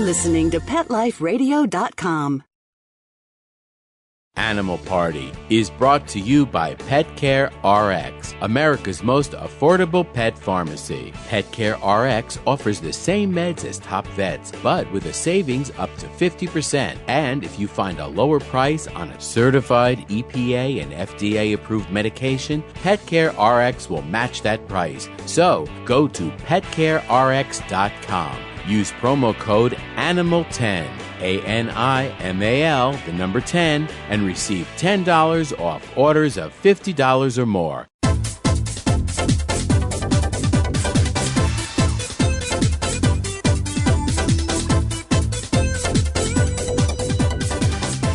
listening to PetLifeRadio.com. Animal Party is brought to you by PetCare RX, America's most affordable pet pharmacy. PetCare RX offers the same meds as top vets, but with a savings up to 50%. And if you find a lower price on a certified EPA and FDA-approved medication, PetCare RX will match that price. So go to PetCareRx.com. Use promo code ANIMAL10, ANIMAL, the number 10, and receive $10 off orders of $50 or more.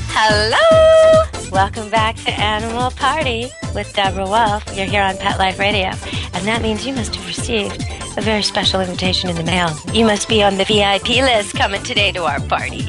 Hello! Welcome back to Animal Party with Deborah Wolf. You're here on Pet Life Radio, and that means you must have received a very special invitation in the mail. You must be on the VIP list coming today to our party.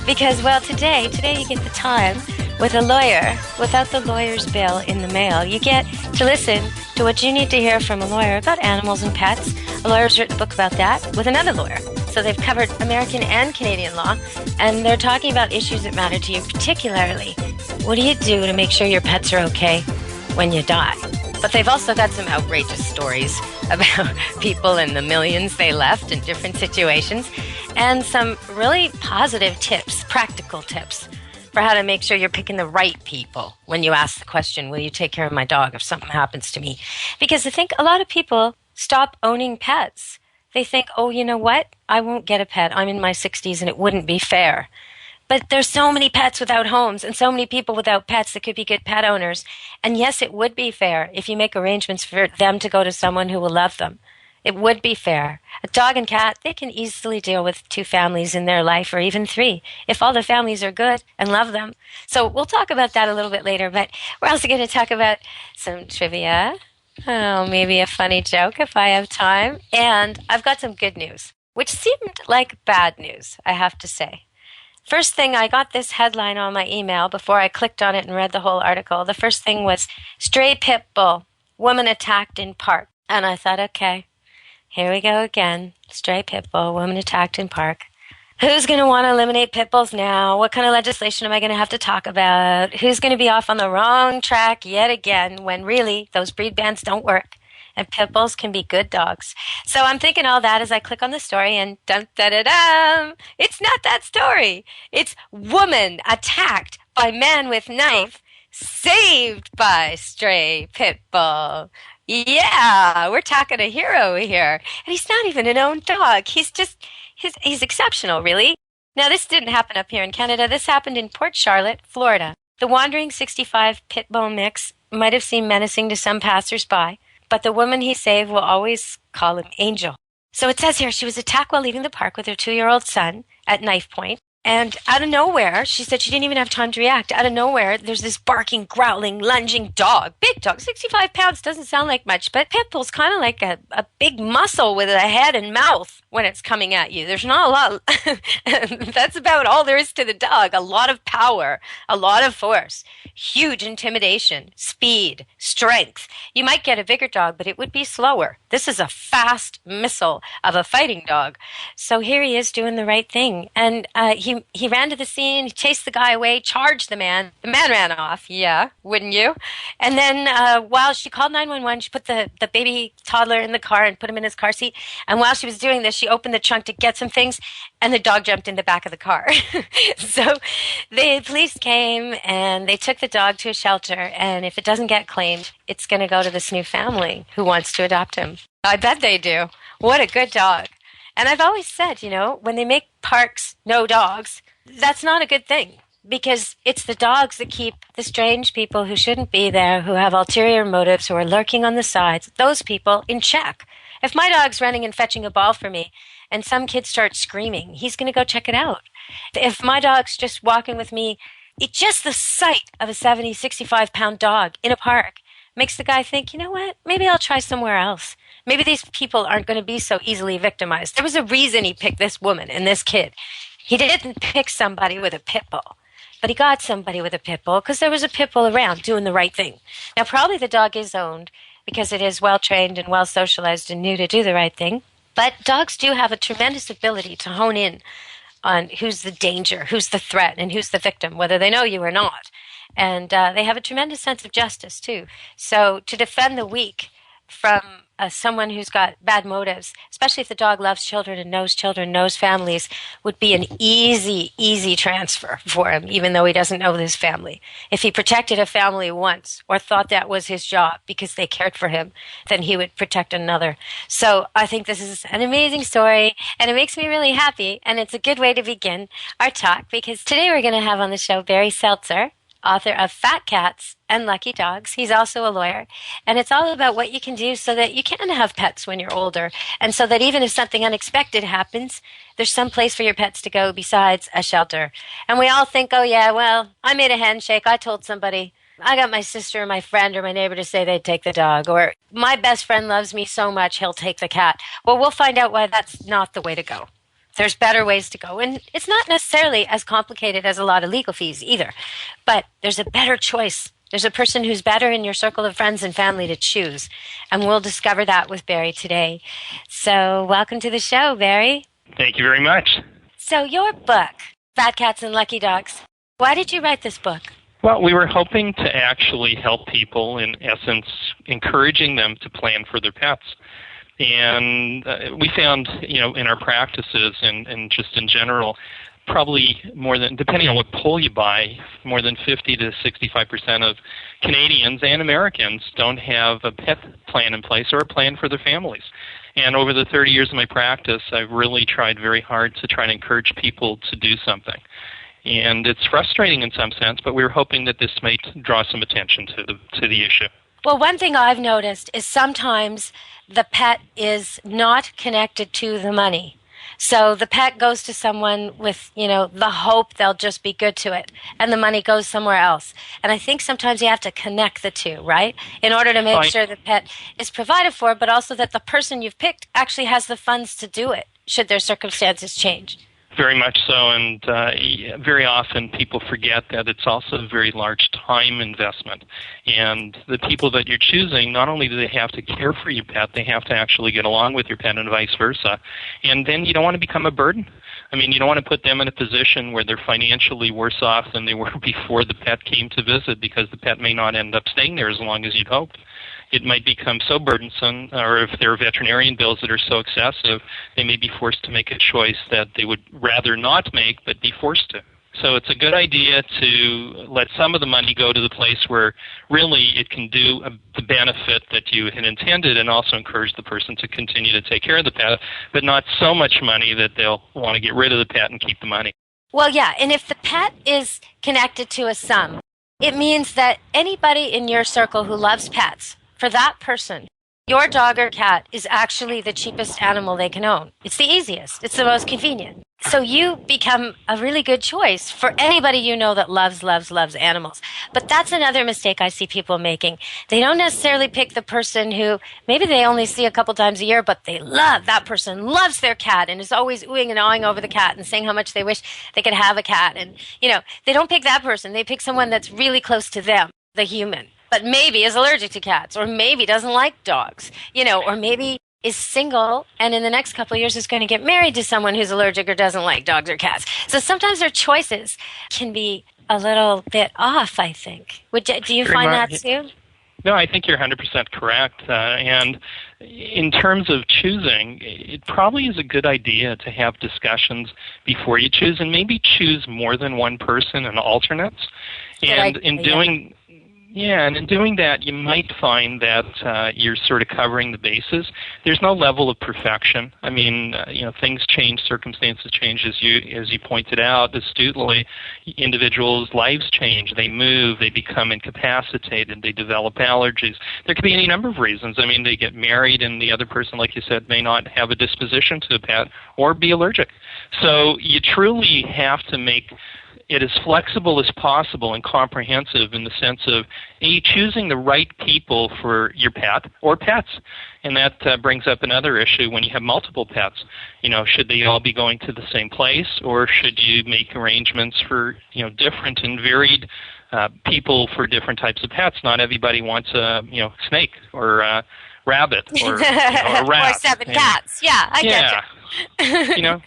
Because, well, today you get the time with a lawyer without the lawyer's bill in the mail. You get to listen to what you need to hear from a lawyer about animals and pets. A lawyer's written a book about that with another lawyer. So they've covered American and Canadian law, and they're talking about issues that matter to you, particularly what do you do to make sure your pets are okay when you die? But they've also got some outrageous stories about people and the millions they left in different situations, and some really positive tips, practical tips, for how to make sure you're picking the right people when you ask the question, will you take care of my dog if something happens to me? Because I think a lot of people stop owning pets. They think, oh, you know what? I won't get a pet. I'm in my 60s and it wouldn't be fair. But there's so many pets without homes and so many people without pets that could be good pet owners. And yes, it would be fair if you make arrangements for them to go to someone who will love them. It would be fair. A dog and cat, they can easily deal with 2 families in their life, or even 3, if all the families are good and love them. So we'll talk about that a little bit later. But we're also going to talk about some trivia. Oh, maybe a funny joke if I have time. And I've got some good news, which seemed like bad news, I have to say. First thing, I got this headline on my email before I clicked on it and read the whole article. The first thing was, stray pit bull, woman attacked in park. And I thought, okay, here we go again. Stray pit bull, woman attacked in park. Who's going to want to eliminate pit bulls now? What kind of legislation am I going to have to talk about? Who's going to be off on the wrong track yet again when really those breed bans don't work? And pit bulls can be good dogs. So I'm thinking all that as I click on the story, and dum-da-da-dum, it's not that story. It's woman attacked by man with knife, saved by stray pit bull. Yeah, we're talking a hero here. And he's not even an owned dog. He's exceptional, really. Now, this didn't happen up here in Canada. This happened in Port Charlotte, Florida. The wandering 65 pit bull mix might have seemed menacing to some passersby, but the woman he saved will always call him Angel. So it says here, she was attacked while leaving the park with her 2-year-old son at knife point. And out of nowhere, she said she didn't even have time to react. Out of nowhere, there's this barking, growling, lunging dog. Big dog, 65 pounds, doesn't sound like much, but pit bull's kind of like a big muscle with a head and mouth when it's coming at you. There's not a lot. That's about all there is to the dog. A lot of power, a lot of force, huge intimidation, speed, strength. You might get a bigger dog, but it would be slower. This is a fast missile of a fighting dog. So here he is doing the right thing. And he ran to the scene, he chased the guy away, charged the man. The man ran off. Yeah, wouldn't you? And then while she called 911, she put the baby toddler in the car and put him in his car seat. And while she was doing this, she opened the trunk to get some things, and the dog jumped in the back of the car. So the police came, and they took the dog to a shelter. And if it doesn't get claimed, it's going to go to this new family who wants to adopt him. I bet they do. What a good dog. And I've always said, when they make parks no dogs, that's not a good thing, because it's the dogs that keep the strange people who shouldn't be there, who have ulterior motives, who are lurking on the sides, those people in check. If my dog's running and fetching a ball for me and some kid starts screaming, he's going to go check it out. If my dog's just walking with me, just the sight of a 70, 65-pound dog in a park makes the guy think, you know what, maybe I'll try somewhere else. Maybe these people aren't going to be so easily victimized. There was a reason he picked this woman and this kid. He didn't pick somebody with a pit bull, but he got somebody with a pit bull because there was a pit bull around doing the right thing. Now, probably the dog is owned because it is well-trained and well-socialized and knew to do the right thing, but dogs do have a tremendous ability to hone in on who's the danger, who's the threat, and who's the victim, whether they know you or not. And they have a tremendous sense of justice, too. So to defend the weak from someone who's got bad motives, especially if the dog loves children, knows families, would be an easy transfer for him, even though he doesn't know this family. If he protected a family once or thought that was his job because they cared for him, then he would protect another. So I think this is an amazing story, and it makes me really happy, and it's a good way to begin our talk, because today we're going to have on the show Barry Seltzer, author of Fat Cats and Lucky Dogs. He's also a lawyer. And it's all about what you can do so that you can have pets when you're older. And so that even if something unexpected happens, there's some place for your pets to go besides a shelter. And we all think, oh yeah, well, I made a handshake. I told somebody. I got my sister or my friend or my neighbor to say they'd take the dog. Or my best friend loves me so much, he'll take the cat. Well, we'll find out why that's not the way to go. There's better ways to go. And it's not necessarily as complicated as a lot of legal fees either. But there's a better choice. There's a person who's better in your circle of friends and family to choose. And we'll discover that with Barry today. So welcome to the show, Barry. Thank you very much. So your book, Fat Cats and Lucky Dogs, why did you write this book? Well, we were hoping to actually help people, in essence, encouraging them to plan for their pets. And we found, in our practices and just in general, probably more than, depending on what poll you buy, more than 50 to 65% of Canadians and Americans don't have a pet plan in place or a plan for their families. And over the 30 years of my practice, I've really tried very hard to try and encourage people to do something. And it's frustrating in some sense, but we were hoping that this might draw some attention to the issue. Well, one thing I've noticed is sometimes the pet is not connected to the money. So the pet goes to someone with, the hope they'll just be good to it, and the money goes somewhere else. And I think sometimes you have to connect the two, right, in order to make sure the pet is provided for, but also that the person you've picked actually has the funds to do it, should their circumstances change. Very much so, and very often people forget that it's also a very large time investment. And the people that you're choosing, not only do they have to care for your pet, they have to actually get along with your pet and vice versa. And then you don't want to become a burden. I mean, you don't want to put them in a position where they're financially worse off than they were before the pet came to visit, because the pet may not end up staying there as long as you'd hoped. It might become so burdensome, or if there are veterinarian bills that are so excessive, they may be forced to make a choice that they would rather not make, but be forced to. So it's a good idea to let some of the money go to the place where really it can do the benefit that you had intended, and also encourage the person to continue to take care of the pet, but not so much money that they'll want to get rid of the pet and keep the money. Well, yeah, and if the pet is connected to a sum, it means that anybody in your circle who loves pets, for that person, your dog or cat is actually the cheapest animal they can own. It's the easiest. It's the most convenient. So you become a really good choice for anybody you know that loves animals. But that's another mistake I see people making. They don't necessarily pick the person who maybe they only see a couple times a year, but they love, that person loves their cat and is always oohing and awing over the cat and saying how much they wish they could have a cat. And, they don't pick that person. They pick someone that's really close to them, the human, but maybe is allergic to cats, or maybe doesn't like dogs, or maybe is single and in the next couple of years is going to get married to someone who's allergic or doesn't like dogs or cats. So sometimes their choices can be a little bit off, I think. Do you find that too? No, I think you're 100% correct. And in terms of choosing, it probably is a good idea to have discussions before you choose, and maybe choose more than one person and alternates. And in doing... Yeah, and in doing that, you might find that you're sort of covering the bases. There's no level of perfection. I mean, things change, circumstances change, as you pointed out astutely. Individuals' lives change. They move. They become incapacitated. They develop allergies. There could be any number of reasons. I mean, they get married, and the other person, like you said, may not have a disposition to a pet or be allergic. So you truly have to make it as flexible as possible and comprehensive in the sense of choosing the right people for your pet or pets. And that brings up another issue when you have multiple pets. Should they all be going to the same place, or should you make arrangements for different and varied people for different types of pets? Not everybody wants a snake or a rabbit or a rat. Or 7 cats. Yeah, I get you.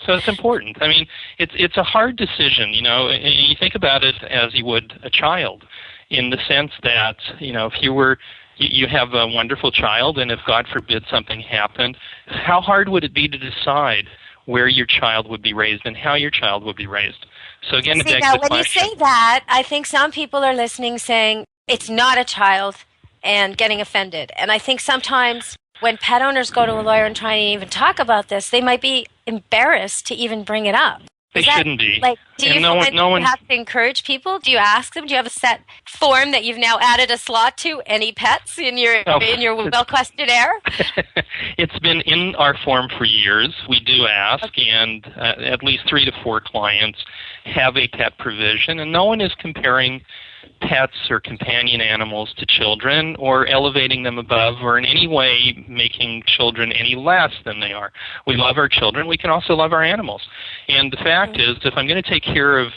So it's important. I mean, it's a hard decision, you know. You think about it as you would a child, in the sense that, you know, if you have a wonderful child, and if God forbid something happened, how hard would it be to decide where your child would be raised and how your child would be raised? So again, it begs the question. When you say that, I think some people are listening saying it's not a child and getting offended. And I think sometimes when pet owners go to a lawyer and try to even talk about this, they might be embarrassed to even bring it up. They shouldn't be. Like, do you have to encourage people? Do you ask them? Do you have a set form that you've now added a slot to? Any pets in your will questionnaire? It's been in our form for years. We do ask, and at least 3 to 4 clients have a pet provision, and no one is comparing pets or companion animals to children or elevating them above or in any way making children any less than they are. We love our children. We can also love our animals. And the fact is, if I'm going to take care of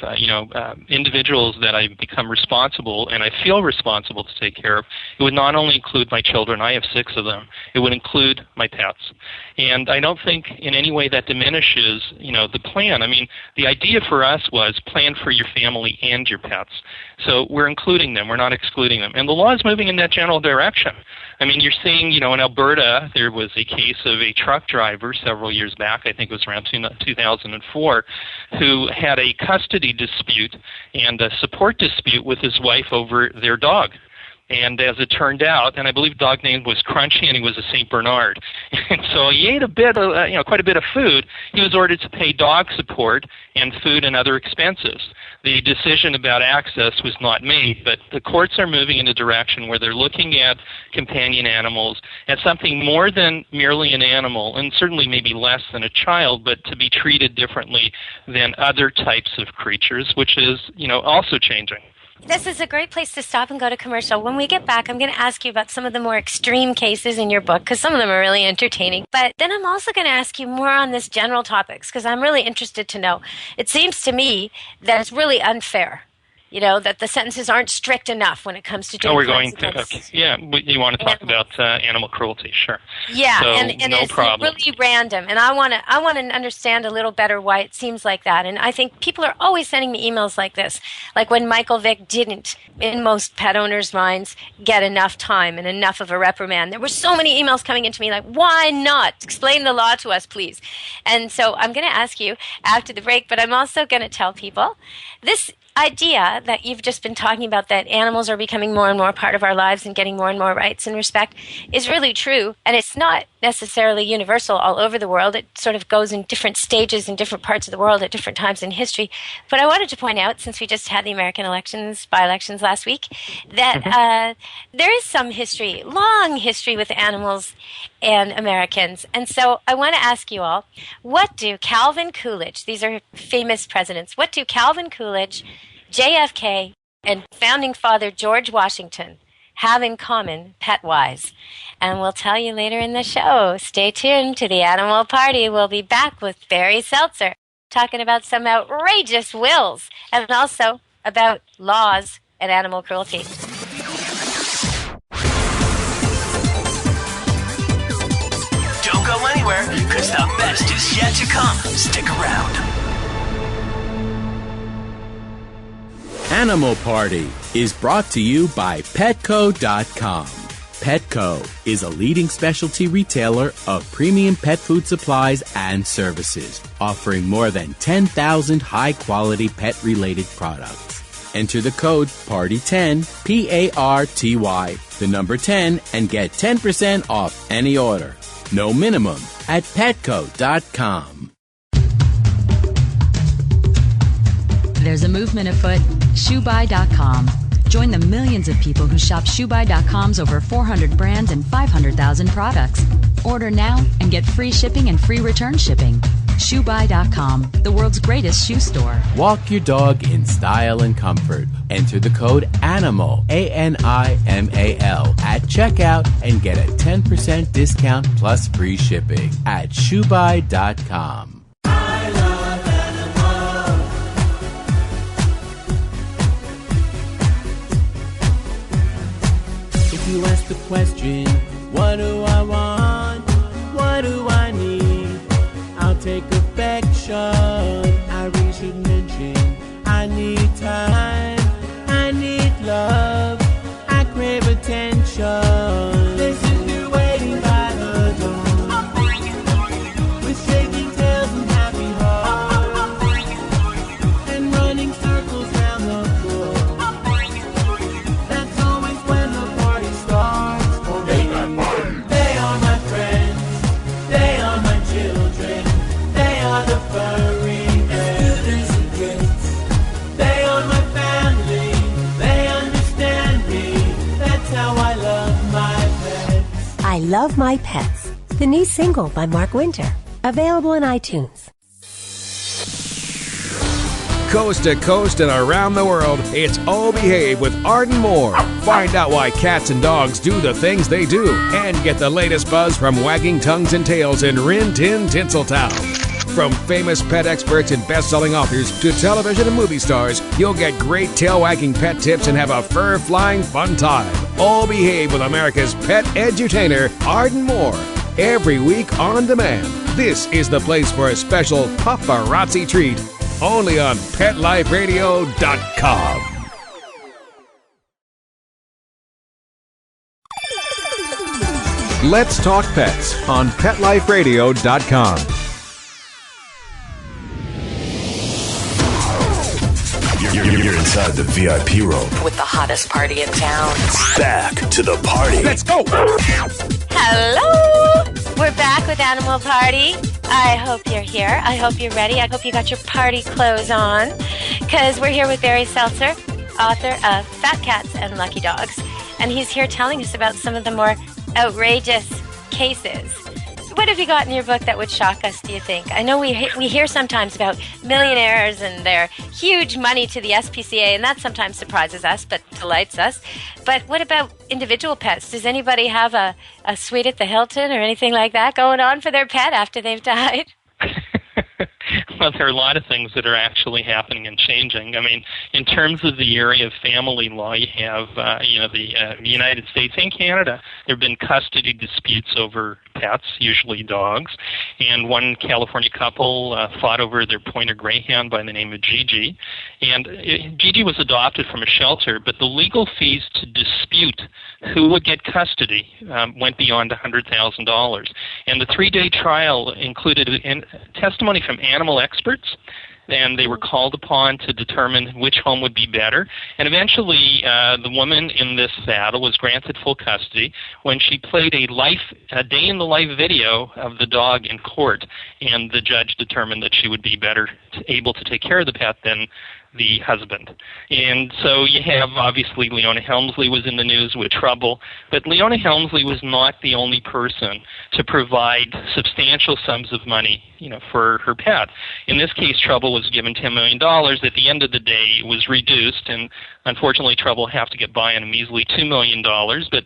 individuals that I become responsible and I feel responsible to take care of, it would not only include my children. I have 6 of them. It would include my pets. And I don't think in any way that diminishes, the plan. I mean, the idea for us was plan for your family and your pets. So we're including them. We're not excluding them. And the law is moving in that general direction. I mean, you're seeing, in Alberta, there was a case of a truck driver several years back, I think it was around 2004, who had a custody dispute and a support dispute with his wife over their dog. And as it turned out, and I believe the dog name was Crunchy, and he was a St. Bernard. And so he ate quite a bit of food. He was ordered to pay dog support and food and other expenses. The decision about access was not made, but the courts are moving in a direction where they're looking at companion animals as something more than merely an animal, and certainly maybe less than a child, but to be treated differently than other types of creatures, which is, also changing. This is a great place to stop and go to commercial. When we get back, I'm going to ask you about some of the more extreme cases in your book, because some of them are really entertaining. But then I'm also going to ask you more on this general topics, because I'm really interested to know. It seems to me that it's really unfair, that the sentences aren't strict enough when it comes to doing you want to talk about animal cruelty, sure. Yeah, so, and no it's problem. Really random, and I want to understand a little better why it seems like that. And I think people are always sending me emails like this, like when Michael Vick didn't, in most pet owners' minds, get enough time and enough of a reprimand. There were so many emails coming into me like, why not? Explain the law to us, please. And so I'm going to ask you after the break, but I'm also going to tell people this idea that you've just been talking about, that animals are becoming more and more part of our lives and getting more and more rights and respect, is really true. And it's not necessarily universal all over the world. It sort of goes in different stages in different parts of the world at different times in history. But I wanted to point out, since we just had the American elections, by-elections last week, that there is some history, long history with animals and Americans. And so I want to ask you all, what do Calvin Coolidge, these are famous presidents, what do Calvin Coolidge, JFK, and founding father George Washington have in common pet-wise? And we'll tell you later in the show. Stay tuned to the Animal Party. We'll be back with Barry Seltzer talking about some outrageous wills and also about laws and animal cruelty. Don't go anywhere, because the best is yet to come. Stick around. Animal Party is brought to you by Petco.com. Petco is a leading specialty retailer of premium pet food supplies and services, offering more than 10,000 high-quality pet-related products. Enter the code PARTY10, P-A-R-T-Y, the number 10, and get 10% off any order. No minimum at Petco.com. There's a movement afoot. ShoeBuy.com. Join the millions of people who shop ShoeBuy.com's over 400 brands and 500,000 products. Order now and get free shipping and free return shipping. ShoeBuy.com, the world's greatest shoe store. Walk your dog in style and comfort. Enter the code ANIMAL, A-N-I-M-A-L, at checkout and get a 10% discount plus free shipping at ShoeBuy.com. You ask the question, what do I want? What do I need? I'll take affection. attention. I really should mention, I need time, I need love, I crave attention. Listen to waiting by the door, with shaking tails and happy hearts, and running circles round the floor. That's always when the party starts. Oh, they are my friends, they are my children, they are the furry students and kids. They are my family, they understand me. That's how I love my pets. I Love My Pets, the new single by Mark Winter, available on iTunes. Coast to coast and around the world, it's Oh Behave with Arden Moore. Find out why cats and dogs do the things they do and get the latest buzz from wagging tongues and tails in Rin Tin Tinseltown. From famous pet experts and best-selling authors to television and movie stars, you'll get great tail-wagging pet tips and have a fur-flying fun time. Oh Behave with America's pet edutainer, Arden Moore. Every week on demand. This is the place for a special paparazzi treat. Only on PetLifeRadio.com. Let's Talk Pets on PetLifeRadio.com. You're inside the VIP room with the hottest party in town. Back to the party. Let's go! Hello! We're back with Animal Party. I hope you're here. I hope you're ready. I hope you got your party clothes on, because we're here with Barry Seltzer, author of Fat Cats and Lucky Dogs. And he's here telling us about some of the more outrageous cases. What have you got in your book that would shock us, do you think? I know we hear sometimes about millionaires and their huge money to the SPCA, and that sometimes surprises us but delights us. But what about individual pets? Does anybody have a suite at the Hilton or anything like that going on for their pet after they've died? Well, there are a lot of things that are actually happening and changing. I mean, in terms of the area of family law, you have, the United States and Canada. There have been custody disputes over pets, usually dogs, and one California couple fought over their pointer greyhound by the name of Gigi. And Gigi was adopted from a shelter, but the legal fees to dispute who would get custody went beyond $100,000. And the 3-day trial included testimony from animal experts, and they were called upon to determine which home would be better. And eventually, the woman in this battle was granted full custody when she played a day-in-the-life video of the dog in court, and the judge determined that she would be better able to take care of the pet than the husband. And so you have, obviously, Leona Helmsley was in the news with trouble, but Leona Helmsley was not the only person to provide substantial sums of money, for her pet. In this case, Trouble was given $10 million. At the end of the day, it was reduced, and unfortunately, Trouble have to get by on a measly $2 million. But,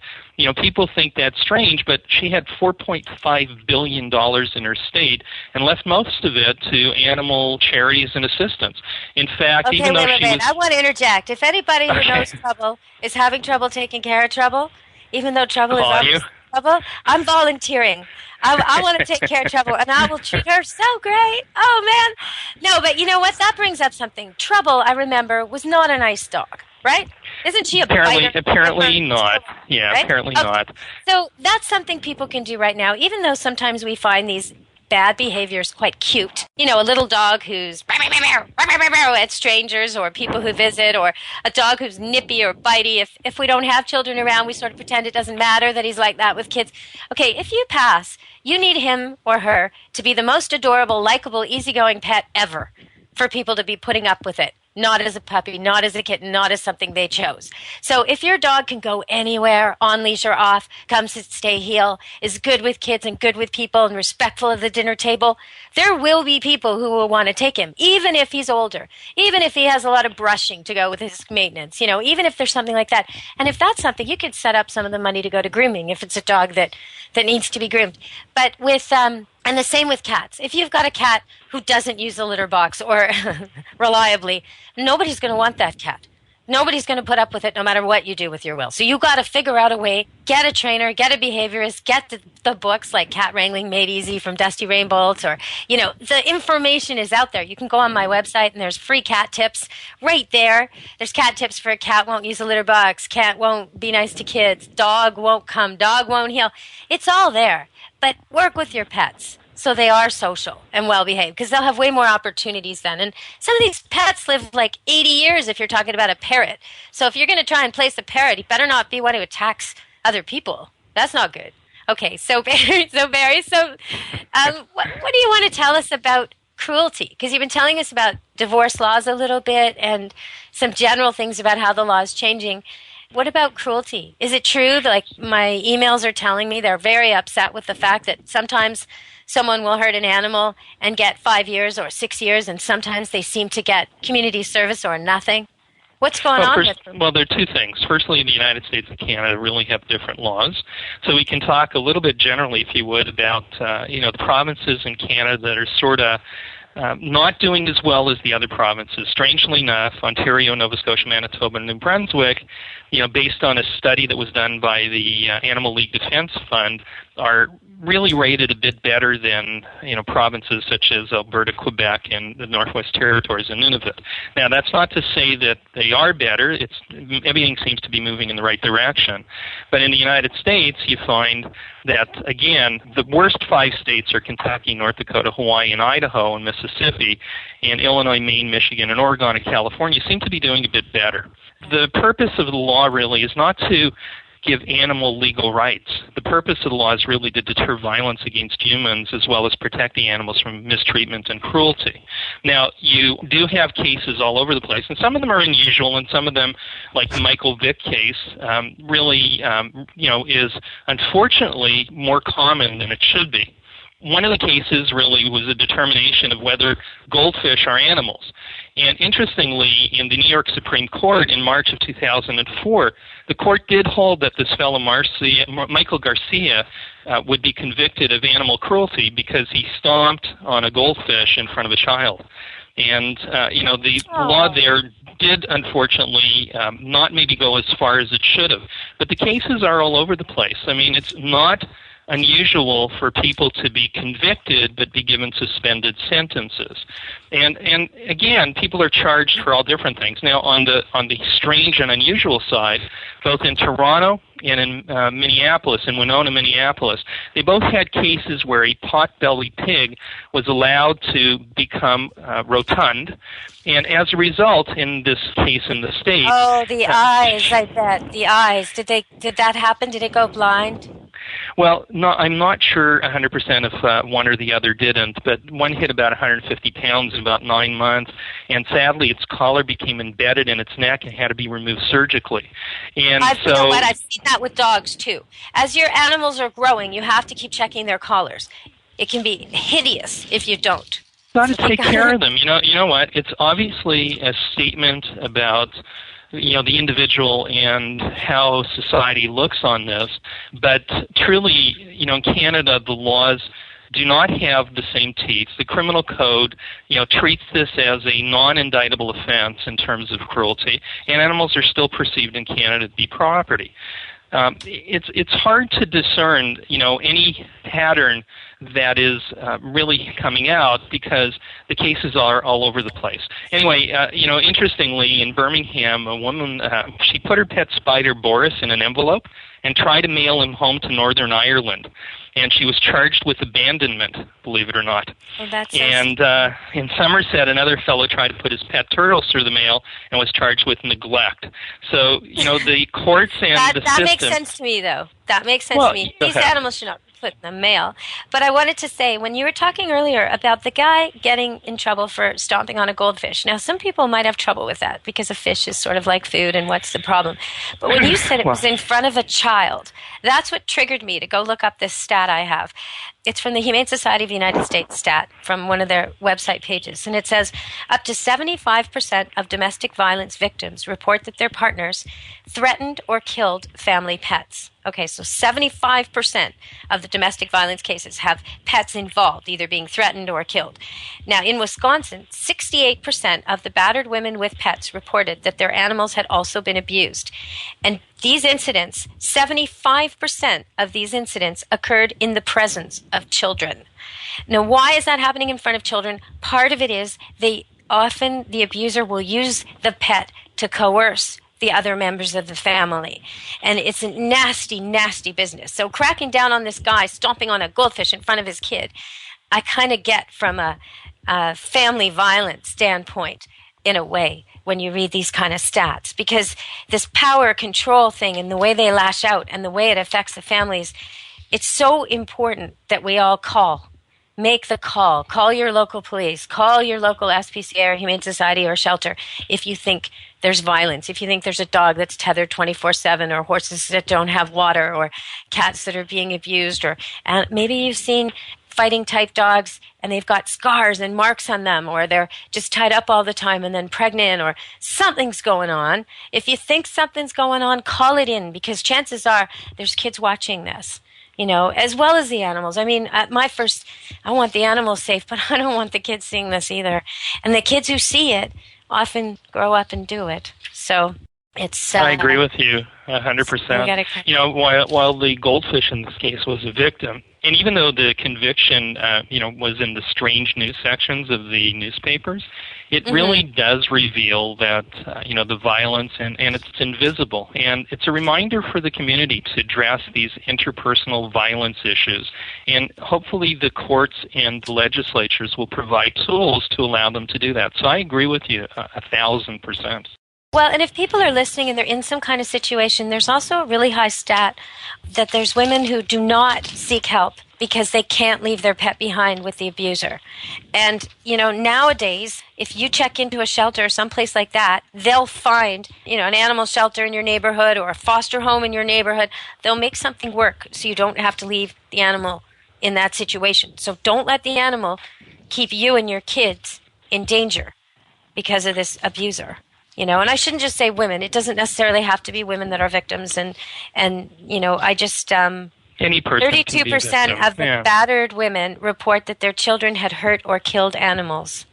people think that's strange, but she had $4.5 billion in her estate and left most of it to animal charities and assistance. In fact, even though she was... I want to interject. If anybody who knows Trouble is having trouble taking care of Trouble, even though Trouble is obviously Trouble, I'm volunteering. I want to take care of Trouble, and I will treat her so great. Oh, man. No, but you know what? That brings up something. Trouble, I remember, was not a nice dog, right? Isn't she a biter? Apparently not. Yeah, right? Apparently not. So that's something people can do right now, even though sometimes we find these bad behaviors quite cute. A little dog who's at strangers or people who visit, or a dog who's nippy or bitey. If we don't have children around, we sort of pretend it doesn't matter that he's like that with kids. Okay, if you pass, you need him or her to be the most adorable, likable, easygoing pet ever for people to be putting up with it. Not as a puppy, not as a kitten, not as something they chose. So if your dog can go anywhere, on leash or off, come sit, stay, heel, is good with kids and good with people and respectful of the dinner table, there will be people who will want to take him, even if he's older, even if he has a lot of brushing to go with his maintenance, even if there's something like that. And if that's something, you could set up some of the money to go to grooming if it's a dog that needs to be groomed. But with... And the same with cats. If you've got a cat who doesn't use the litter box or reliably, nobody's going to want that cat. Nobody's going to put up with it no matter what you do with your will. So you got to figure out a way, get a trainer, get a behaviorist, get the books like Cat Wrangling Made Easy from Dusty Rainbolts, or, the information is out there. You can go on my website and there's free cat tips right there. There's cat tips for a cat won't use a litter box, cat won't be nice to kids, dog won't come, dog won't heel. It's all there. But work with your pets so they are social and well-behaved, because they'll have way more opportunities then. And some of these pets live like 80 years if you're talking about a parrot. So if you're going to try and place a parrot, you better not be one who attacks other people. That's not good. Okay, so Barry, what do you want to tell us about cruelty? Because you've been telling us about divorce laws a little bit and some general things about how the law is changing. What about cruelty? Is it true that, like, my emails are telling me they're very upset with the fact that sometimes someone will hurt an animal and get 5 years or 6 years, and sometimes they seem to get community service or nothing? What's going on with them? Well, there are two things. Firstly, the United States and Canada really have different laws. So we can talk a little bit generally, if you would, about the provinces in Canada that are sort of not doing as well as the other provinces. Strangely enough, Ontario, Nova Scotia, Manitoba, and New Brunswick, based on a study that was done by the Animal League Defense Fund, are really rated a bit better than provinces such as Alberta, Quebec, and the Northwest Territories and Nunavut. Now, that's not to say that they are better. Everything seems to be moving in the right direction. But in the United States, you find that, again, the worst 5 states are Kentucky, North Dakota, Hawaii, and Idaho, and Mississippi, and Illinois, Maine, Michigan, and Oregon, and California seem to be doing a bit better. The purpose of the law really is not to give animal legal rights. The purpose of the law is really to deter violence against humans as well as protect the animals from mistreatment and cruelty. Now, you do have cases all over the place, and some of them are unusual, and some of them, like the Michael Vick case, is unfortunately more common than it should be. One of the cases really was a determination of whether goldfish are animals. And interestingly, in the New York Supreme Court in March of 2004, the court did hold that this fellow Michael Garcia would be convicted of animal cruelty because he stomped on a goldfish in front of a child. And, the law there did, unfortunately, not maybe go as far as it should have. But the cases are all over the place. I mean, it's not unusual for people to be convicted but be given suspended sentences. And again, people are charged for all different things. Now, on the strange and unusual side, both in Toronto and in Minneapolis, in Winona, Minneapolis, they both had cases where a pot-bellied pig was allowed to become rotund. And as a result, in this case in the States... Oh, the eyes, I bet. The eyes. Did that happen? Did it go blind? Well, no, I'm not sure 100% if one or the other didn't, but one hit about 150 pounds in about 9 months, and sadly its collar became embedded in its neck and had to be removed surgically. And I've seen that with dogs too. As your animals are growing, you have to keep checking their collars. It can be hideous if you don't. Got to take care of them. You know what? It's obviously a statement about the individual and how society looks on this. But truly, in Canada, the laws do not have the same teeth. The criminal code, treats this as a non-indictable offense in terms of cruelty, and animals are still perceived in Canada to be property. It's hard to discern, any pattern that is really coming out because the cases are all over the place. Anyway, interestingly, in Birmingham, a woman, she put her pet spider, Boris, in an envelope and tried to mail him home to Northern Ireland. And she was charged with abandonment, believe it or not. Oh, that's and in Somerset, another fellow tried to put his pet turtles through the mail and was charged with neglect. So, the courts and the system... That makes sense to me, though. That makes sense to me. These animals should not be put in the mail. But I wanted to say, when you were talking earlier about the guy getting in trouble for stomping on a goldfish, now some people might have trouble with that because a fish is sort of like food, and what's the problem? But when you said it was in front of a child, that's what triggered me to go look up this stat I have. It's from the Humane Society of the United States stat from one of their website pages. And it says up to 75% of domestic violence victims report that their partners threatened or killed family pets. Okay, so 75% of the domestic violence cases have pets involved, either being threatened or killed. Now, in Wisconsin, 68% of the battered women with pets reported that their animals had also been abused. And these incidents, 75% of these incidents occurred in the presence of children. Now, why is that happening in front of children? Part of it is the abuser will use the pet to coerce the other members of the family. And it's a nasty, nasty business. So cracking down on this guy stomping on a goldfish in front of his kid, I kind of get from a family violence standpoint in a way when you read these kind of stats, because this power control thing and the way they lash out and the way it affects the families, it's so important that we all make the call. Call your local police. Call your local SPCA or Humane Society or shelter if you think there's violence, if you think there's a dog that's tethered 24/7 or horses that don't have water or cats that are being abused, or maybe you've seen fighting type dogs and they've got scars and marks on them, or they're just tied up all the time and then pregnant, or something's going on. If you think something's going on, call it in, because chances are there's kids watching this, as well as the animals. I mean, I want the animals safe, but I don't want the kids seeing this either. And the kids who see it often grow up and do it. So it's... I agree with you 100%. While the goldfish in this case was a victim, and even though the conviction, was in the strange news sections of the newspapers, it really does reveal that, the violence and it's invisible. And it's a reminder for the community to address these interpersonal violence issues. And hopefully the courts and the legislatures will provide tools to allow them to do that. So I agree with you 1,000%. Well, and if people are listening and they're in some kind of situation, there's also a really high stat that there's women who do not seek help because they can't leave their pet behind with the abuser. And, nowadays, if you check into a shelter or someplace like that, they'll find, an animal shelter in your neighborhood or a foster home in your neighborhood. They'll make something work so you don't have to leave the animal in that situation. So don't let the animal keep you and your kids in danger because of this abuser. And I shouldn't just say women. It doesn't necessarily have to be women that are victims. And I just... Any person 32% of the battered women report that their children had hurt or killed animals.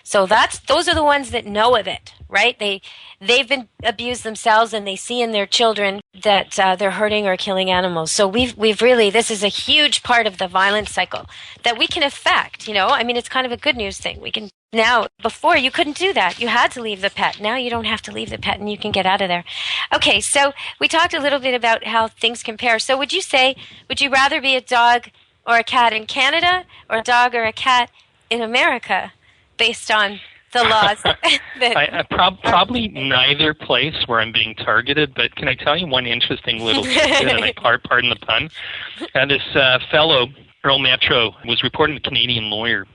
So those are the ones that know of it, right? They've been abused themselves, and they see in their children that they're hurting or killing animals. So we've really, this is a huge part of the violence cycle that we can affect. It's kind of a good news thing. We can now. Before you couldn't do that. You had to leave the pet. Now you don't have to leave the pet, and you can get out of there. Okay, so we talked a little bit about how things compare. So would you rather be a dog or a cat in Canada, or a dog or a cat in America, based on the laws? Probably neither place where I'm being targeted, but can I tell you one interesting little tidbit, and I pardon the pun? This fellow, Earl Metro, was reporting a Canadian lawyer,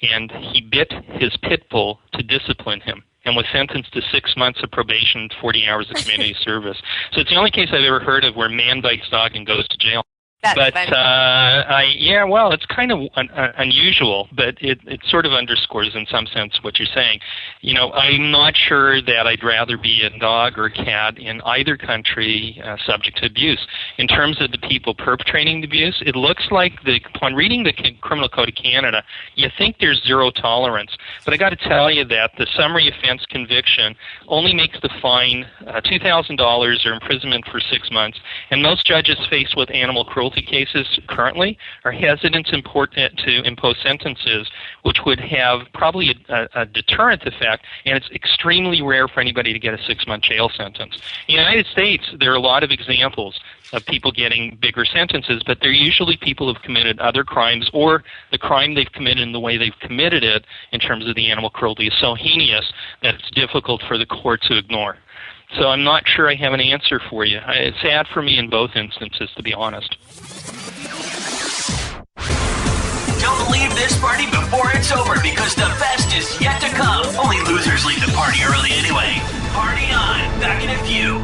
and he bit his pit bull to discipline him and was sentenced to 6 months of probation and 40 hours of community service. So it's the only case I've ever heard of where man bites dog and goes to jail. But it's kind of unusual, but it sort of underscores in some sense what you're saying. I'm not sure that I'd rather be a dog or a cat in either country subject to abuse. In terms of the people perpetrating the abuse, it looks like upon reading the Criminal Code of Canada, you think there's zero tolerance. But I got to tell you that the summary offense conviction only makes the fine $2,000 or imprisonment for 6 months, and most judges faced with animal cruelty cases currently are hesitant to impose sentences which would have probably a deterrent effect, and it's extremely rare for anybody to get a 6-month jail sentence. In the United States, there are a lot of examples of people getting bigger sentences, but they're usually people who've committed other crimes, or the crime they've committed and the way they've committed it in terms of the animal cruelty is so heinous that it's difficult for the court to ignore. So I'm not sure I have an answer for you. It's sad for me in both instances, to be honest. Don't leave this party before it's over, because the best is yet to come. Only losers leave the party early anyway. Party on. Back in a few.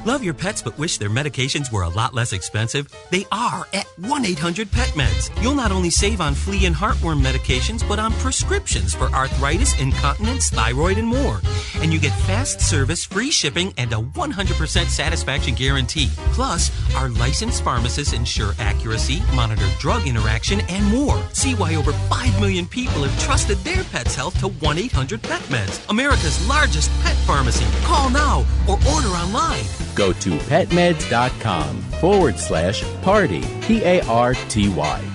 Love your pets but wish their medications were a lot less expensive? They are at 1-800-PET-MEDS. You'll not only save on flea and heartworm medications, but on prescriptions for arthritis, incontinence, thyroid, and more. And you get fast service, free shipping, and a 100% satisfaction guarantee. Plus, our licensed pharmacists ensure accuracy, monitor drug interaction, and more. See why over 5 million people have trusted their pet's health to 1-800-PET-MEDS, America's largest pet pharmacy. Call now or order online. Go to petmeds.com/party, PARTY,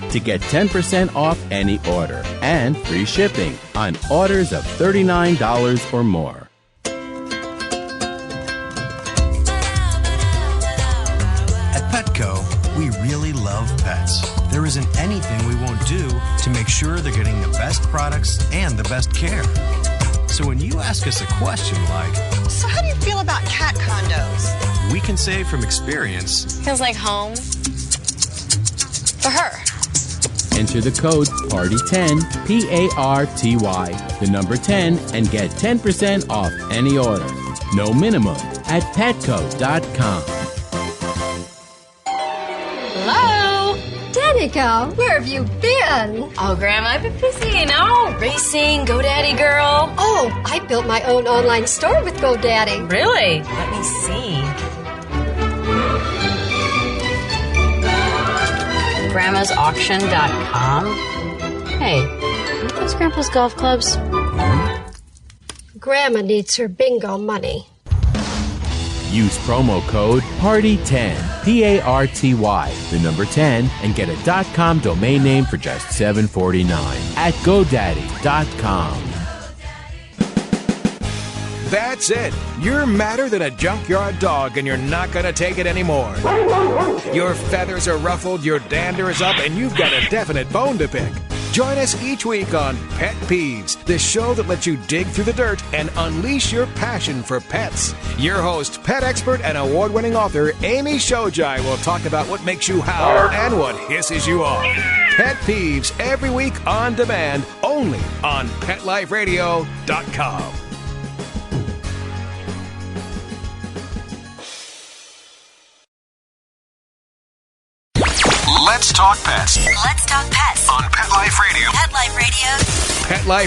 to get 10% off any order and free shipping on orders of $39 or more. At Petco, we really love pets. There isn't anything we won't do to make sure they're getting the best products and the best care. So when you ask us a question like, so how do you feel about cat condos? We can say from experience, feels like home for her. Enter the code PARTY10, PARTY, the number 10, and get 10% off any order. No minimum at petco.com. Hello? Danica, where have you been? Oh, Grandma, I've been busy, racing, GoDaddy girl. Oh, I built my own online store with GoDaddy. Really? Let me see. Grandma'sAuction.com. Hey, aren't those Grandpa's golf clubs? Grandma needs her bingo money. Use promo code PARTY10, PARTY, the number 10, and get a .com domain name for just $7.49 at GoDaddy.com. That's it. You're madder than a junkyard dog, and you're not going to take it anymore. Your feathers are ruffled, your dander is up, and you've got a definite bone to pick. Join us each week on Pet Peeves, the show that lets you dig through the dirt and unleash your passion for pets. Your host, pet expert and award-winning author Amy Shojai will talk about what makes you howl and what hisses you off. Pet Peeves every week on demand, only on PetLifeRadio.com. Let's talk pets. Let's talk pets On Pet Life Radio. Pet Life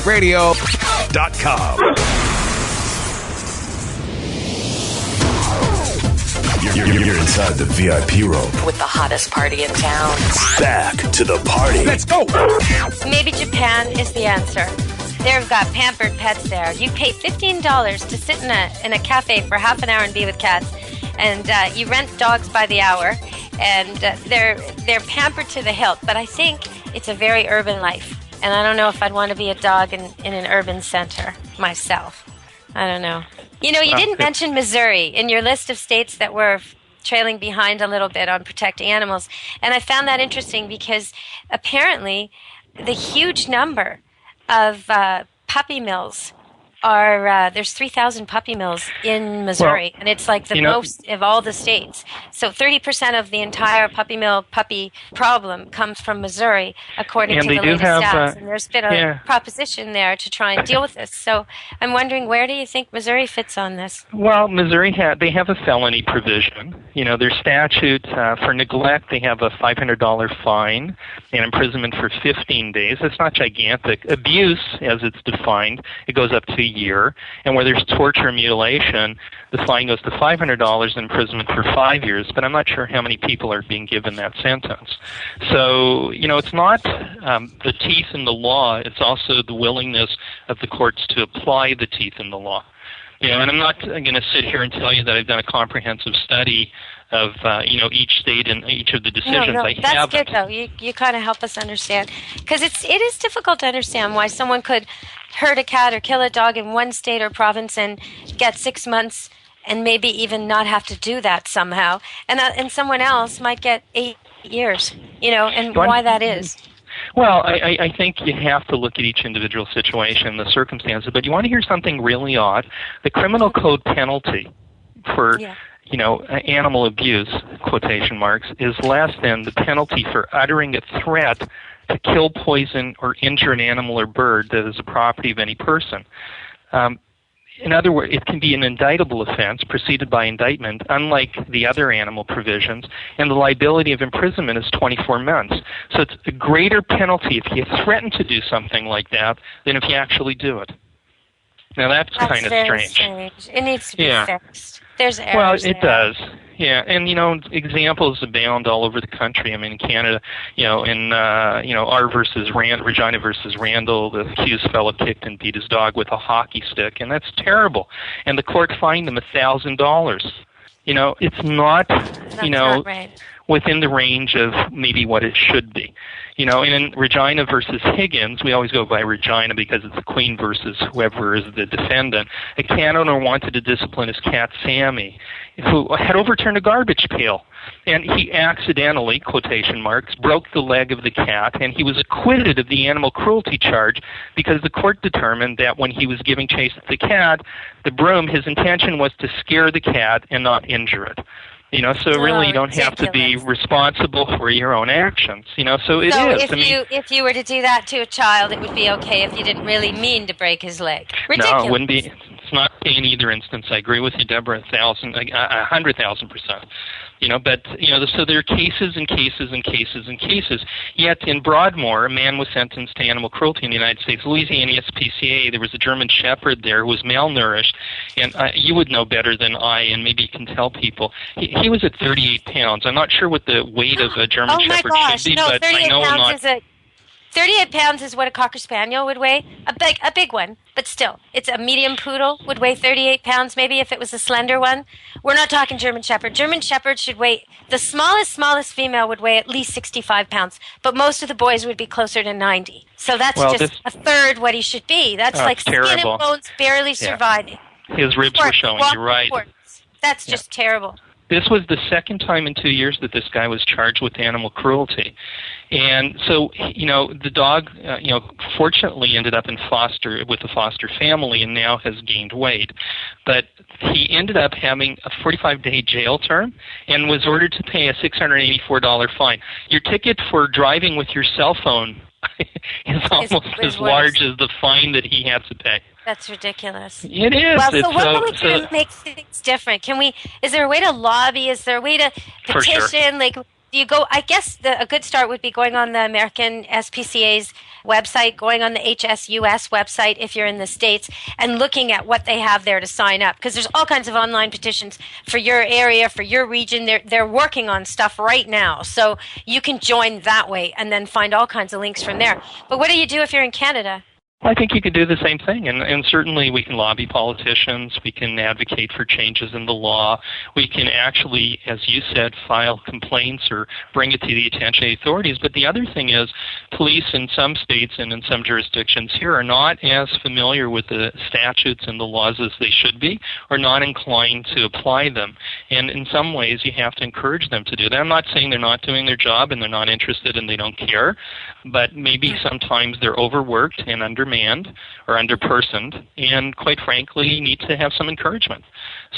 Radio. PetLifeRadio.com. You're inside the VIP room. with the hottest party in town. Back to the party. Let's go. Maybe Japan is the answer. They've got pampered pets there. You pay $15 to sit in a cafe for half an hour and be with cats, and you rent dogs by the hour, and they're pampered to the hilt. But I think it's a very urban life, and I don't know if I'd want to be a dog in an urban center myself. I don't know. You know, you didn't mention Missouri in your list of states that were trailing behind a little bit on protecting animals, and I found that interesting because apparently the huge number of puppy mills are there's 3,000 puppy mills in Missouri, and it's like the most of all the states. So 30% of the entire puppy problem comes from Missouri, according to the latest stats. And there's been a proposition there to try and deal with this. So I'm wondering, where do you think Missouri fits on this? Well, Missouri they have a felony provision. You know, their statute for neglect, they have a $500 fine and imprisonment for 15 days. It's not gigantic. Abuse, as it's defined, it goes up to a year. And where there's torture and mutilation, the fine goes to $500 and imprisonment for 5 years. But I'm not sure how many people are being given that sentence. So, you know, it's not the teeth in the law. It's also the willingness of the courts to apply the teeth in the law. You know, and I'm not going to sit here and tell you that I've done a comprehensive study of, each state and each of the decisions. No, I that's haven't. good, though. You kind of help us understand. Because it is difficult to understand why someone could hurt a cat or kill a dog in one state or province and get 6 months and maybe even not have to do that somehow. And someone else might get 8 years, and why that is. Well, I think you have to look at each individual situation, the circumstances. But you want to hear something really odd? The criminal code penalty for, animal abuse, quotation marks, is less than the penalty for uttering a threat to kill, poison, or injure an animal or bird that is the property of any person. in other words, it can be an indictable offense preceded by indictment, unlike the other animal provisions, and the liability of imprisonment is 24 months. So it's a greater penalty if you threaten to do something like that than if you actually do it. Now that's kind of very strange. It needs to be fixed. There's errors. Well, it there. does. Yeah, and examples abound all over the country. I mean, in Canada, in R versus Regina versus Randall, the accused fellow kicked and beat his dog with a hockey stick, and that's terrible. And the court fined him $1,000. It's not, not right. within the range of maybe what it should be. And in Regina versus Higgins, we always go by Regina because it's the queen versus whoever is the defendant. A cat owner wanted to discipline his cat, Sammy, who had overturned a garbage pail. And he accidentally, quotation marks, broke the leg of the cat, and he was acquitted of the animal cruelty charge because the court determined that when he was giving chase to the cat, the broom, his intention was to scare the cat and not injure it. So really you don't have to be responsible for your own actions. So it is. If you were to do that to a child, it would be okay if you didn't really mean to break his leg. Ridiculous. No, it wouldn't be. It's not in either instance. I agree with you, Deborah, 100,000%. But so there are cases and cases and cases and cases. Yet in Broadmoor, a man was sentenced to animal cruelty in the United States. Louisiana SPCA, there was a German Shepherd there who was malnourished, and you would know better than I, and maybe you can tell people. He was at 38 pounds. I'm not sure what the weight of a German Shepherd should be, but I know not. 38 pounds is what a Cocker Spaniel would weigh. A big one, but still. It's a medium poodle would weigh 38 pounds, maybe if it was a slender one. We're not talking German Shepherd. German Shepherd should weigh, the smallest female would weigh at least 65 pounds, but most of the boys would be closer to 90. So that's a third what he should be. That's like terrible. Skin and bones barely surviving. His ribs were showing, you're right. That's just terrible. This was the second time in 2 years that this guy was charged with animal cruelty. And so, the dog, fortunately ended up with a foster family and now has gained weight. But he ended up having a 45-day jail term and was ordered to pay a $684 fine. Your ticket for driving with your cell phone is almost as large as the fine that he had to pay. That's ridiculous. It is. Well, so what can we do to make things different? Is there a way to lobby? Is there a way to petition? For sure. Like, do you go? I guess a good start would be going on the American SPCA's website, going on the HSUS website if you're in the States, and looking at what they have there to sign up. Because there's all kinds of online petitions for your area, for your region. They're working on stuff right now. So you can join that way and then find all kinds of links from there. But what do you do if you're in Canada? I think you could do the same thing, and certainly we can lobby politicians, we can advocate for changes in the law, we can actually, as you said, file complaints or bring it to the attention of the authorities. But the other thing is, police in some states and in some jurisdictions here are not as familiar with the statutes and the laws as they should be, or not inclined to apply them. And in some ways, you have to encourage them to do that. I'm not saying they're not doing their job and they're not interested and they don't care, but maybe sometimes they're overworked and undermanned or underpersoned, and quite frankly need to have some encouragement.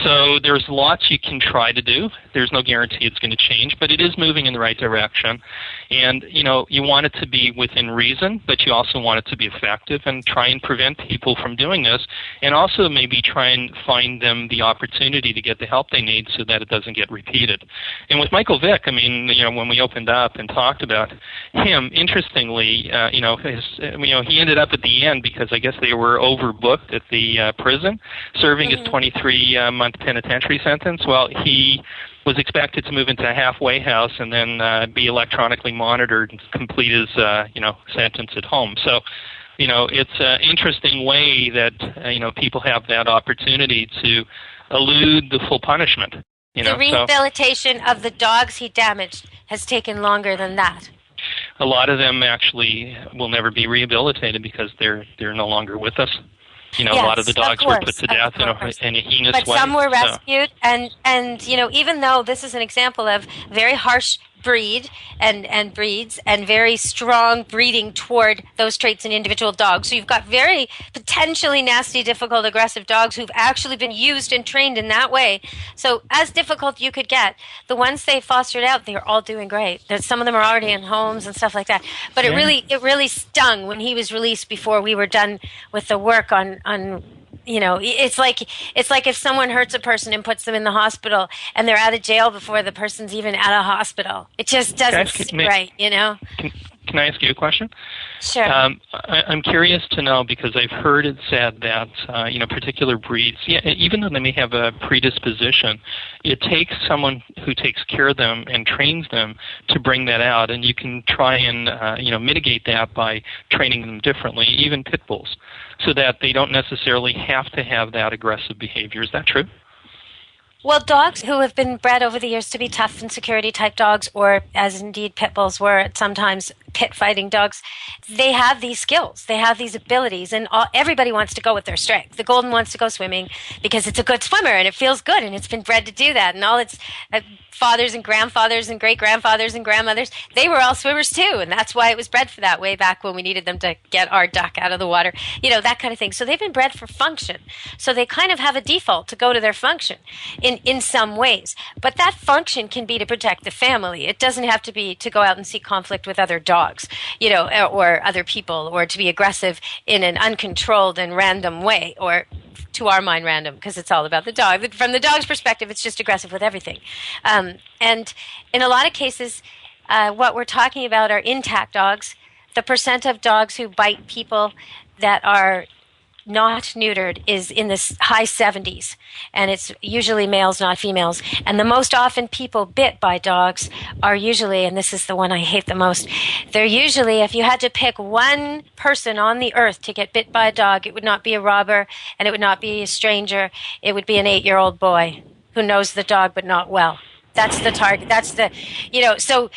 So there's lots you can try to do. There's no guarantee it's going to change, but it is moving in the right direction. And you want it to be within reason, but you also want it to be effective, and try and prevent people from doing this, and also maybe try and find them the opportunity to get the help they need so that it doesn't get repeated. And with Michael Vick, when we opened up and talked about him, interestingly, he ended up at the end because I guess they were overbooked at the prison, serving his 23-month penitentiary sentence. Well, he was expected to move into a halfway house and then be electronically monitored and complete his sentence at home. So, it's an interesting way that people have that opportunity to elude the full punishment. The rehabilitation of the dogs he damaged has taken longer than that. A lot of them actually will never be rehabilitated because they're no longer with us. A lot of the dogs were put to death in a heinous way. But some were rescued, and even though this is an example of very harsh breed and breeds and very strong breeding toward those traits in individual dogs. So you've got very potentially nasty, difficult, aggressive dogs who've actually been used and trained in that way. So as difficult you could get, the ones they fostered out, they're all doing great. Some of them are already in homes and stuff like that. But it really stung when he was released before we were done with the work on it's like if someone hurts a person and puts them in the hospital and they're out of jail before the person's even out of hospital. It just doesn't seem right, Can I ask you a question? Sure. I'm curious to know, because I've heard it said that particular breeds, even though they may have a predisposition, it takes someone who takes care of them and trains them to bring that out, and you can try and mitigate that by training them differently, even pit bulls, so that they don't necessarily have to have that aggressive behavior. Is that true? Well, dogs who have been bred over the years to be tough and security type dogs, or as indeed pit bulls were sometimes pit fighting dogs, they have these skills, they have these abilities, and everybody wants to go with their strength. The golden wants to go swimming because it's a good swimmer and it feels good and it's been bred to do that, and all its fathers and grandfathers and great-grandfathers and grandmothers, they were all swimmers too, and that's why it was bred for that way back when we needed them to get our duck out of the water, that kind of thing. So they've been bred for function. So they kind of have a default to go to their function in some ways. But that function can be to protect the family. It doesn't have to be to go out and seek conflict with other dogs, or other people, or to be aggressive in an uncontrolled and random way, or to our mind random, because it's all about the dog. From the dog's perspective, it's just aggressive with everything. And in a lot of cases, what we're talking about are intact dogs. The percent of dogs who bite people that are not neutered is in the high 70s, and it's usually males, not females. And the most often people bit by dogs are usually, and this is the one I hate the most, they're usually, if you had to pick one person on the earth to get bit by a dog, it would not be a robber, and it would not be a stranger. It would be an 8-year-old boy who knows the dog but not well. That's the target. That's the, so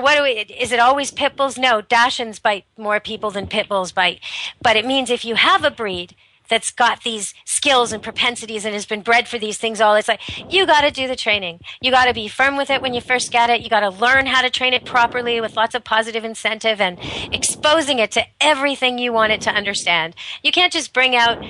what is it always pit bulls? No, Dachshunds bite more people than pit bulls bite. But it means if you have a breed that's got these skills and propensities and has been bred for these things all, it's like, you got to do the training. You got to be firm with it when you first get it. You got to learn how to train it properly with lots of positive incentive and exposing it to everything you want it to understand. You can't just bring out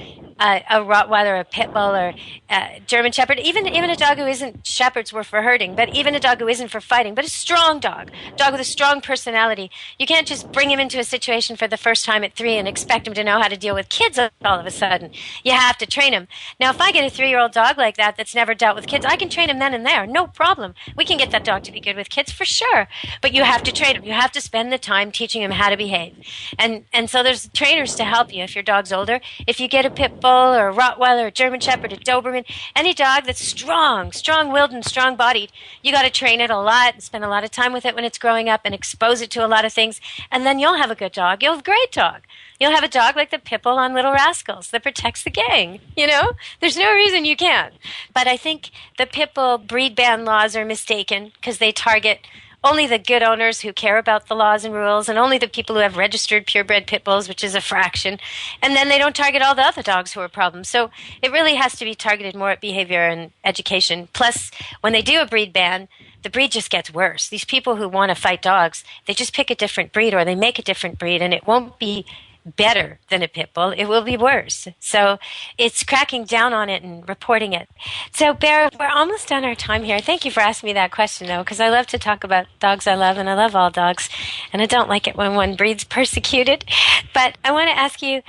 a Rottweiler, a Pit Bull, or a German Shepherd, even a dog who isn't, Shepherds were for herding, but even a dog who isn't for fighting, but a strong dog with a strong personality. You can't just bring him into a situation for the first time at 3 and expect him to know how to deal with kids all of a sudden. You have to train him. Now, if I get a 3-year-old dog like that that's never dealt with kids, I can train him then and there, no problem. We can get that dog to be good with kids for sure, but you have to train him. You have to spend the time teaching him how to behave. And so there's trainers to help you if your dog's older. If you get a Pit Bull or a Rottweiler, a German Shepherd, a Doberman, any dog that's strong-willed and strong-bodied, you got to train it a lot and spend a lot of time with it when it's growing up and expose it to a lot of things, and then you'll have a good dog. You'll have a great dog. You'll have a dog like the Pit Bull on Little Rascals that protects the gang, There's no reason you can't. But I think the Pit Bull breed ban laws are mistaken because they target only the good owners who care about the laws and rules, and only the people who have registered purebred pit bulls, which is a fraction. And then they don't target all the other dogs who are problems. So it really has to be targeted more at behavior and education. Plus, when they do a breed ban, the breed just gets worse. These people who want to fight dogs, they just pick a different breed or they make a different breed, and it won't be better than a pit bull. It will be worse. So it's cracking down on it and reporting it. So, Barry, we're almost done our time here. Thank you for asking me that question, though, because I love to talk about dogs I love, and I love all dogs, and I don't like it when one breed's persecuted. But I want to ask you,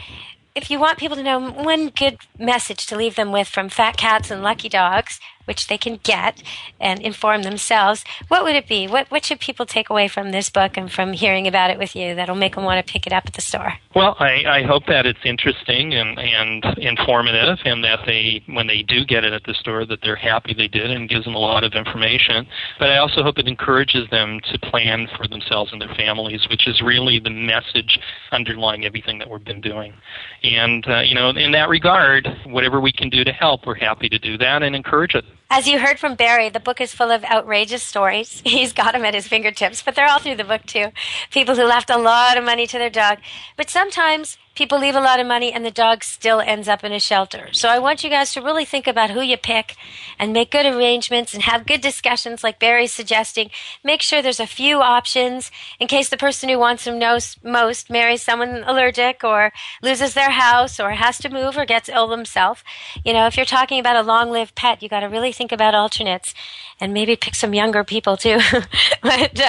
if you want people to know one good message to leave them with from fat cats and lucky dogs, which they can get and inform themselves, what would it be? What should people take away from this book and from hearing about it with you that'll make them want to pick it up at the store? Well, I hope that it's interesting and informative, and that when they do get it at the store, that they're happy they did, and gives them a lot of information. But I also hope it encourages them to plan for themselves and their families, which is really the message underlying everything that we've been doing. And, in that regard, whatever we can do to help, we're happy to do that and encourage it. As you heard from Barry, the book is full of outrageous stories. He's got them at his fingertips, but they're all through the book, too. People who left a lot of money to their dog. But sometimes people leave a lot of money and the dog still ends up in a shelter. So I want you guys to really think about who you pick and make good arrangements and have good discussions like Barry's suggesting. Make sure there's a few options in case the person who wants them most marries someone allergic or loses their house or has to move or gets ill themselves. If you're talking about a long-lived pet, you got to really think about alternates and maybe pick some younger people too. But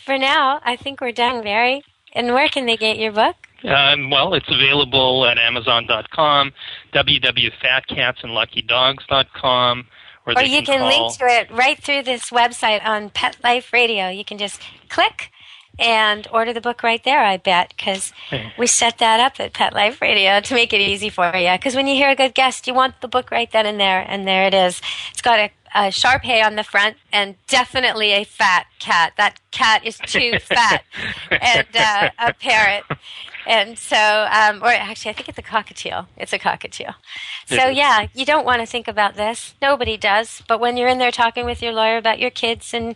for now, I think we're done, Barry. And where can they get your book? Well, it's available at Amazon.com, www.fatcatsandluckydogs.com, or you can link to it right through this website on Pet Life Radio. You can just click and order the book right there, I bet, because we set that up at Pet Life Radio to make it easy for you. Because when you hear a good guest, you want the book right then and there, and there it is. It's got a Shar-Pei on the front and definitely a fat cat. That cat is too fat. And a parrot. And so, or actually, I think it's a cockatiel. It's a cockatiel. So, yeah, you don't want to think about this. Nobody does. But when you're in there talking with your lawyer about your kids and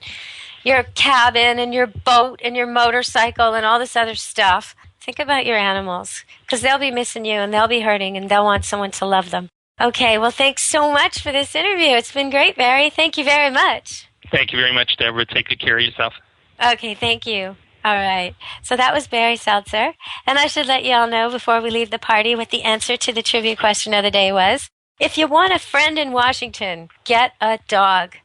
your cabin and your boat and your motorcycle and all this other stuff, think about your animals. Because they'll be missing you and they'll be hurting and they'll want someone to love them. Okay, well, thanks so much for this interview. It's been great, Barry. Thank you very much. Thank you very much, Deborah. Take good care of yourself. Okay, thank you. All right. So that was Barry Seltzer. And I should let you all know before we leave the party what the answer to the trivia question of the day was. If you want a friend in Washington, get a dog.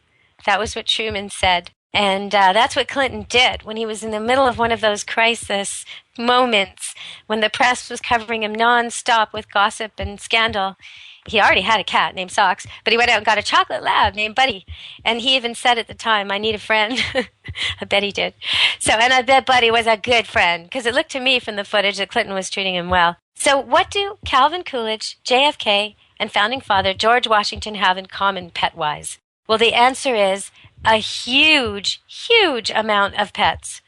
That was what Truman said. And that's what Clinton did when he was in the middle of one of those crisis moments when the press was covering him nonstop with gossip and scandal. He already had a cat named Socks, but he went out and got a chocolate lab named Buddy. And he even said at the time, I need a friend. I bet he did. So, and I bet Buddy was a good friend, because it looked to me from the footage that Clinton was treating him well. So what do Calvin Coolidge, JFK, and founding father George Washington have in common pet-wise? Well, the answer is a huge, huge amount of pets.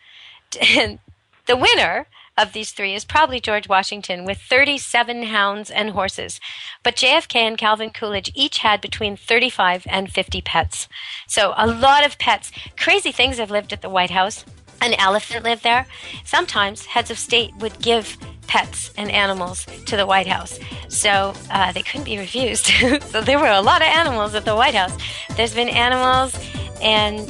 And the winner of these three is probably George Washington with 37 hounds and horses. But JFK and Calvin Coolidge each had between 35 and 50 pets. So a lot of pets. Crazy things have lived at the White House. An elephant lived there. Sometimes heads of state would give pets and animals to the White House. So they couldn't be refused. So there were a lot of animals at the White House. There's been animals and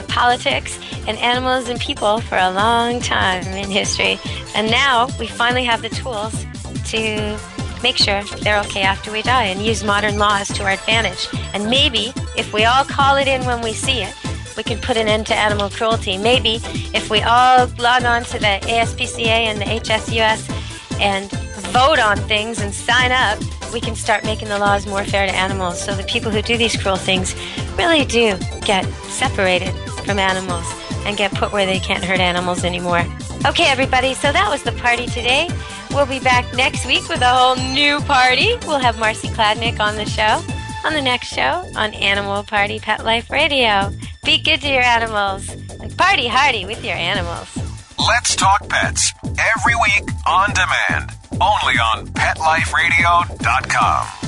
politics and animals and people for a long time in history. And now we finally have the tools to make sure they're okay after we die and use modern laws to our advantage. And maybe if we all call it in when we see it, we can put an end to animal cruelty. Maybe if we all log on to the ASPCA and the HSUS and vote on things and sign up, we can start making the laws more fair to animals so the people who do these cruel things really do get separated from animals and get put where they can't hurt animals anymore. Okay, everybody, so that was the party today. We'll be back next week with a whole new party. We'll have Marcy Kladnick on the show, on the next show on Animal Party Pet Life Radio. Be good to your animals and party hardy with your animals. Let's Talk Pets, every week on demand, only on PetLifeRadio.com.